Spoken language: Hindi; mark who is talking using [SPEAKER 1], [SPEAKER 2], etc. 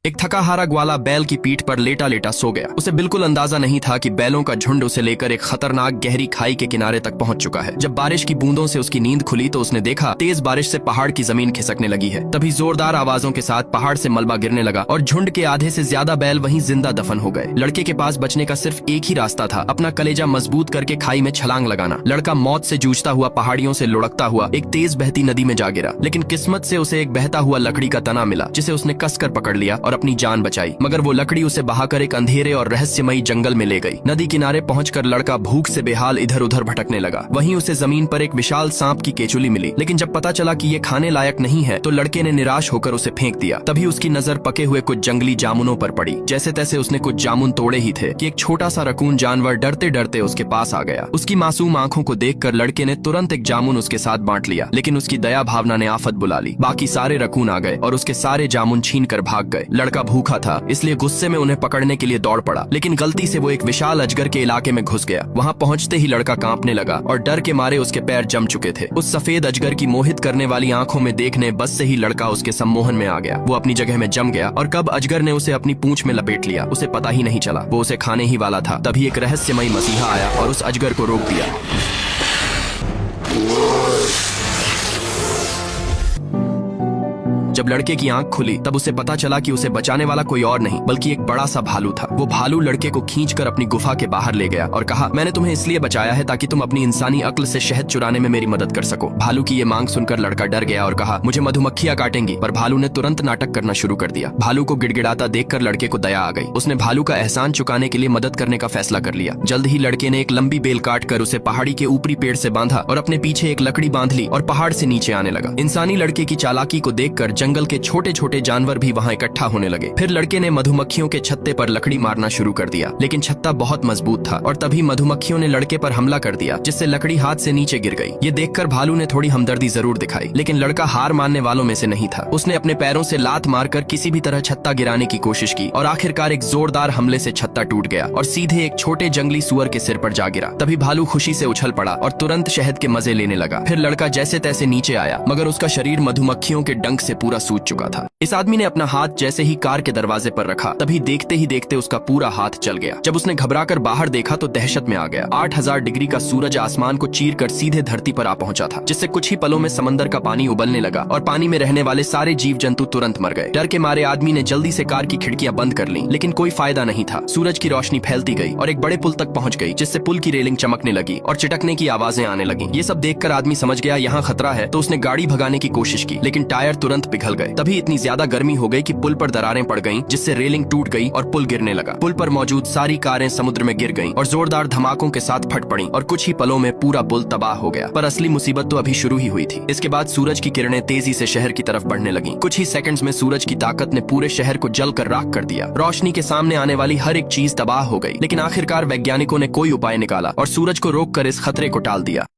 [SPEAKER 1] एक थका हारा ग्वाला बैल की पीठ पर लेटा लेटा सो गया। उसे बिल्कुल अंदाजा नहीं था कि बैलों का झुंड उसे लेकर एक खतरनाक गहरी खाई के किनारे तक पहुंच चुका है। जब बारिश की बूंदों से उसकी नींद खुली तो उसने देखा तेज बारिश से पहाड़ की जमीन खिसकने लगी है। तभी जोरदार आवाजों के साथ पहाड़ से मलबा गिरने लगा और झुंड के आधे से ज्यादा बैल वहीं जिंदा दफन हो गए। लड़के के पास बचने का सिर्फ एक ही रास्ता था, अपना कलेजा मजबूत करके खाई में छलांग लगाना। लड़का मौत से जूझता हुआ पहाड़ियों से लुढ़कता हुआ एक तेज बहती नदी में जा गिरा, लेकिन किस्मत से उसे एक बहता हुआ लकड़ी का तना मिला जिसे उसने कसकर पकड़ लिया और अपनी जान बचाई। मगर वो लकड़ी उसे बहाकर एक अंधेरे और रहस्यमयी जंगल में ले गई। नदी किनारे पहुंचकर लड़का भूख से बेहाल इधर उधर भटकने लगा। वहीं उसे जमीन पर एक विशाल सांप की केचुली मिली, लेकिन जब पता चला कि ये खाने लायक नहीं है तो लड़के ने निराश होकर उसे फेंक दिया। तभी उसकी नजर पके हुए कुछ जंगली जामुनों पर पड़ी। जैसे तैसे उसने कुछ जामुन तोड़े ही थे कि एक छोटा सा रकून जानवर डरते डरते उसके पास आ गया। उसकी मासूम आंखों को देखकर लड़के ने तुरंत एक जामुन उसके साथ बांट लिया, लेकिन उसकी दया भावना ने आफत बुला ली। बाकी सारे रकून आ गए और उसके सारे जामुन छीन कर भाग गए। लड़का भूखा था, इसलिए गुस्से में उन्हें पकड़ने के लिए दौड़ पड़ा, लेकिन गलती से वो एक विशाल अजगर के इलाके में घुस गया। वहाँ पहुँचते ही लड़का कांपने लगा और डर के मारे उसके पैर जम चुके थे। उस सफेद अजगर की मोहित करने वाली आंखों में देखने बस से ही लड़का उसके सम्मोहन में आ गया। वो अपनी जगह में जम गया और कब अजगर ने उसे अपनी पूंछ में लपेट लिया उसे पता ही नहीं चला। वो उसे खाने ही वाला था। तभी एक रहस्यमयी मसीहा आया और उस अजगर को रोक दिया। जब लड़के की आंख खुली तब उसे पता चला कि उसे बचाने वाला कोई और नहीं बल्कि एक बड़ा सा भालू था। वो भालू लड़के को खींचकर अपनी गुफा के बाहर ले गया और कहा, मैंने तुम्हें इसलिए बचाया है ताकि तुम अपनी इंसानी अक्ल से शहद चुराने में मेरी मदद कर सको। भालू की ये मांग सुनकर लड़का डर गया और कहा, मुझे मधुमक्खियां काटेंगी। पर भालू ने तुरंत नाटक करना शुरू कर दिया। भालू को गिड़गिड़ाता देखकर लड़के को दया आ गई। उसने भालू का एहसान चुकाने के लिए मदद करने का फैसला कर लिया। जल्द ही लड़के ने एक लंबी बेल काट कर उसे पहाड़ी के ऊपरी पेड़ से बांधा और अपने पीछे एक लकड़ी बांध ली और पहाड़ से नीचे आने लगा। इंसानी लड़के की चालाकी को देखकर जंगल के छोटे छोटे जानवर भी वहां इकट्ठा होने लगे। फिर लड़के ने मधुमक्खियों के छत्ते पर लकड़ी मारना शुरू कर दिया, लेकिन छत्ता बहुत मजबूत था और तभी मधुमक्खियों ने लड़के पर हमला कर दिया, जिससे लकड़ी हाथ से नीचे गिर गई। ये देखकर भालू ने थोड़ी हमदर्दी जरूर दिखाई, लेकिन लड़का हार मानने वालों में से नहीं था। उसने अपने पैरों से लात मारकर किसी भी तरह छत्ता गिराने की कोशिश की और आखिरकार एक जोरदार हमले से छत्ता टूट गया और सीधे एक छोटे जंगली सुअर के सिर पर जा गिरा। तभी भालू खुशी से उछल पड़ा और तुरंत शहद के मजे लेने लगा। फिर लड़का जैसे तैसे नीचे आया, मगर उसका शरीर मधुमक्खियों के डंक से पूरा सूज चुका था। इस आदमी ने अपना हाथ जैसे ही कार के दरवाजे पर रखा, तभी देखते ही देखते उसका पूरा हाथ जल गया। जब उसने घबराकर बाहर देखा तो दहशत में आ गया। 8000 डिग्री का सूरज आसमान को चीरकर सीधे धरती पर आ पहुंचा था, जिससे कुछ ही पलों में समंदर का पानी उबलने लगा और पानी में रहने वाले सारे जीव जंतु तुरंत मर गए। डर के मारे आदमी ने जल्दी से कार की खिड़कियां बंद कर ली, लेकिन कोई फायदा नहीं था। सूरज की रोशनी फैलती गई और एक बड़े पुल तक पहुंच गई, जिससे पुल की रेलिंग चमकने लगी और चिटकने की आवाजें आने लगी। ये सब देखकर आदमी समझ गया यहाँ खतरा है, तो उसने गाड़ी भगाने की कोशिश की, लेकिन टायर तुरंत पिघल गए। तभी इतनी ज्यादा गर्मी हो गई कि पुल पर दरारें पड़ गईं, जिससे रेलिंग टूट गई और पुल गिरने लगा। पुल पर मौजूद सारी कारें समुद्र में गिर गईं और जोरदार धमाकों के साथ फट पड़ीं और कुछ ही पलों में पूरा पुल तबाह हो गया। पर असली मुसीबत तो अभी शुरू ही हुई थी। इसके बाद सूरज की किरणें तेजी से शहर की तरफ बढ़ने लगीं। कुछ ही सेकंड्स में सूरज की ताकत ने पूरे शहर को जलकर राख कर दिया। रोशनी के सामने आने वाली हर एक चीज तबाह हो गई, लेकिन आखिरकार वैज्ञानिकों ने कोई उपाय निकाला और सूरज को रोककर इस खतरे को टाल दिया।